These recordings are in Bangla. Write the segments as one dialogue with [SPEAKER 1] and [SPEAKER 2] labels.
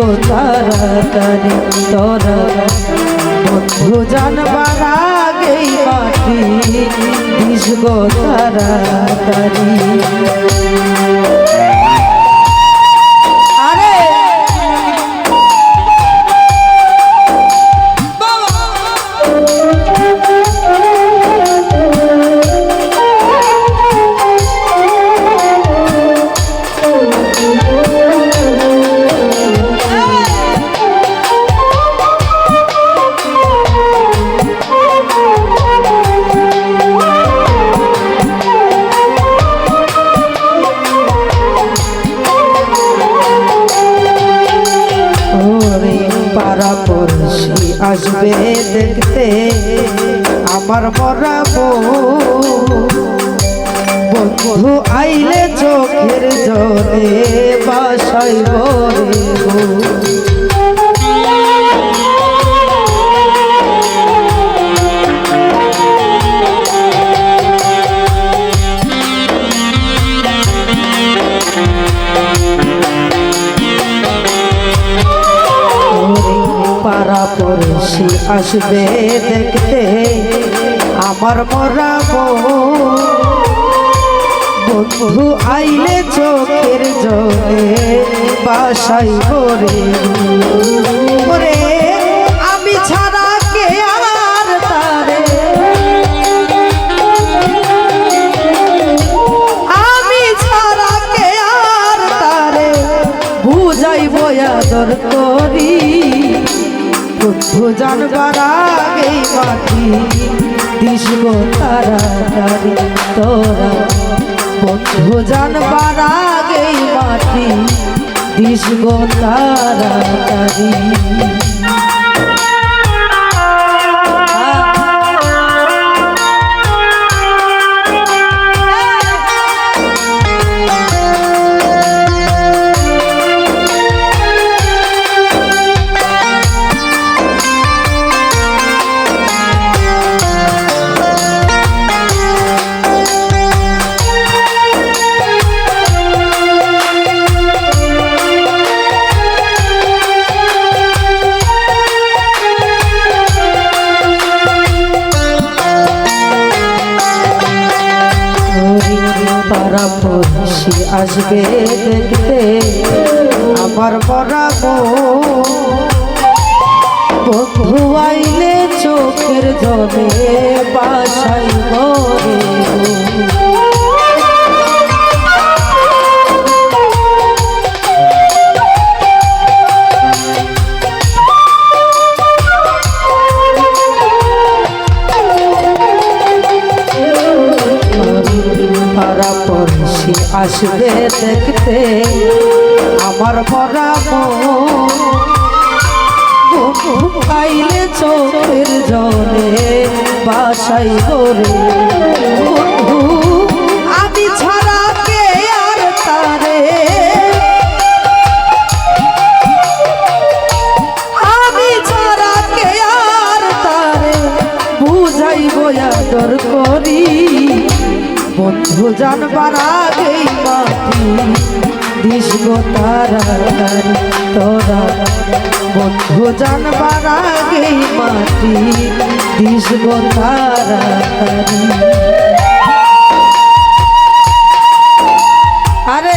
[SPEAKER 1] গো তাড়াতাড়ি তোরা বন্ধু জানবার আগেই মাটি দিস গো তাড়াতাড়ি। আসবে দেখতে আমার মরা বন্ধু আইলে চোখের জলে বাসায় বলে পড়শি আসবে দেখতে আমার মরা বন্ধু আইলে চোখের জলে বাসাই করে আমি ছাড়া কে আর তারে আমি ছাড়া কে আর তারে বুঝাইব আদর করি। বন্ধু জানবার আগেই মাটি দিস গো তাড়াতাড়ি তোরা বন্ধু জানবার আগেই মাটি দিস গো তাড়াতাড়ি। পাড়া পড়শি আসবে দেখতে আমার মরা বন্ধু আইলে চোখের জলে বাসাই করে আসবে দেখতে আমার মরা আইলে চোখের জলে বাসাই করে আমি ছাড়া কে আর তারে আমি ছাড়া কে আর তারে বুঝাইব আদর করি। বন্ধু জানবার আগেই মাটি দিস গো তাড়াতাড়ি তোরা বন্ধু জানবার আগেই মাটি দিস গো তাড়াতাড়ি। আরে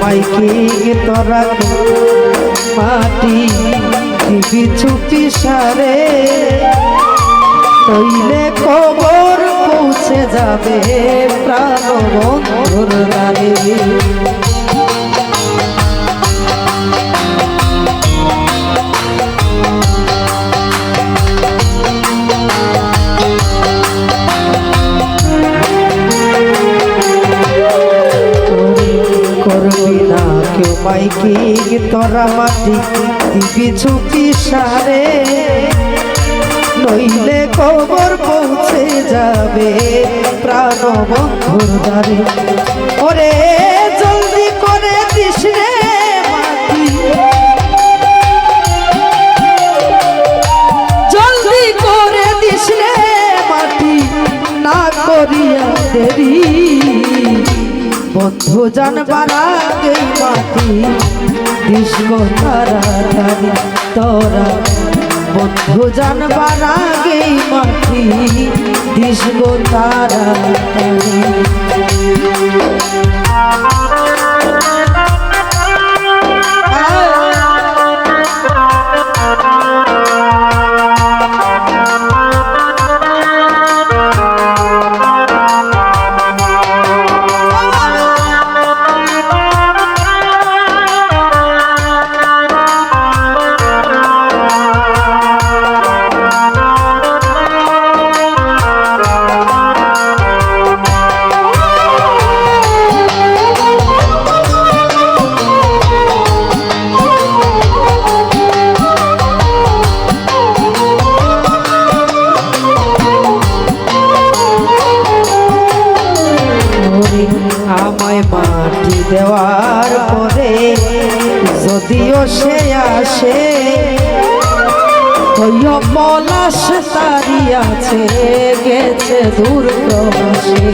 [SPEAKER 1] মাইকি তোরা মাটি দিবি চুপি সারে তৈলে খবর পৌঁছে যাবে প্রাণ বন্ধুর দ্বারে। করবি না কেউ মাইকি তোরা মাটি দিবি চুপি সারে, নইলে কবর পৌঁছে যাবে প্রাণ বন্ধুর দ্বারে। ওরে জলদি করে দিস রে মাটি, জলদি করে দিস রে মাটি, না করিয়া দেরি। বন্ধু জানবার আগে মাটি দিস গো তাড়াতাড়ি তোরা, বন্ধু জানবার আগে মাটি দিস গো তাড়াতাড়ি। আমায় মাটি দেওয়ার পরে যদিও সে আসে, হইও পলাশ তারি আছে গেছে দূর প্রবাসে।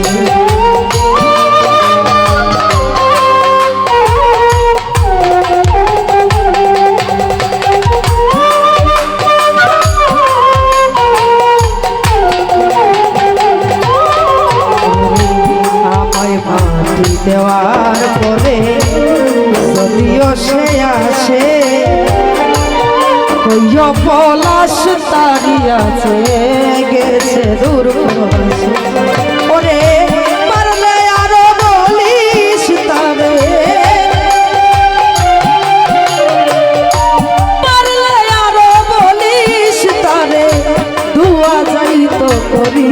[SPEAKER 1] দেওয়ার পরে যদিও সে আসে, কইও পলাশ তারি আছে গেছে দূর প্রবাসে। ওরে পারলে আরো বলিস তারে, পারলে আরো বলিস তারে, দুয়া যাইতো করি।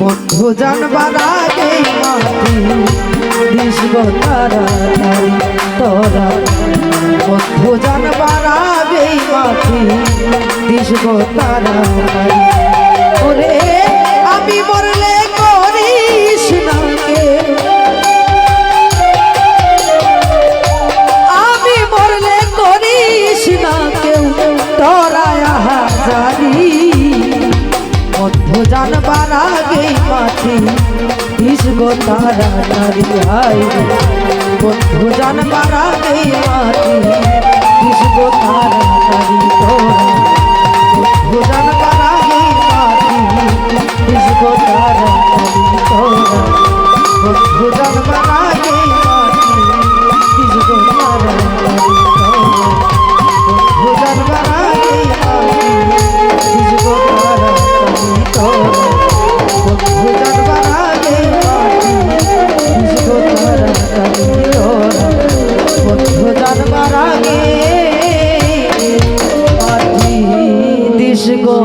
[SPEAKER 1] বন্ধু জানবার আগে মাটি দিস গো তাড়াতাড়ি তোরা, বন্ধু জানবার আগে মাটি দিস গো তাড়াতাড়ি। ওরে আমি মরলে করিস না কেউ, আমি মরলে করিস না কেউ তোরা আহা জানি। বন্ধু জানবার আগে মাটি দিস গো তাড়াতাড়ি আই, বন্ধু জানবার আগে মাটি দিস গো তাড়াতাড়ি তোরা, বন্ধু জানবার আগে মাটি দিস গো তাড়াতাড়ি তোরা, বন্ধু জানবার আগে মাটি দিস গো তাড়াতাড়ি তোরা, বন্ধু জানবার আগে মাটি দিস গো তাড়াতাড়ি তোরা, বন্ধু জানবার আগে মাটি দিস গো তাড়াতাড়ি তোরা, বন্ধু জানবার আগে মাটি দিস গো।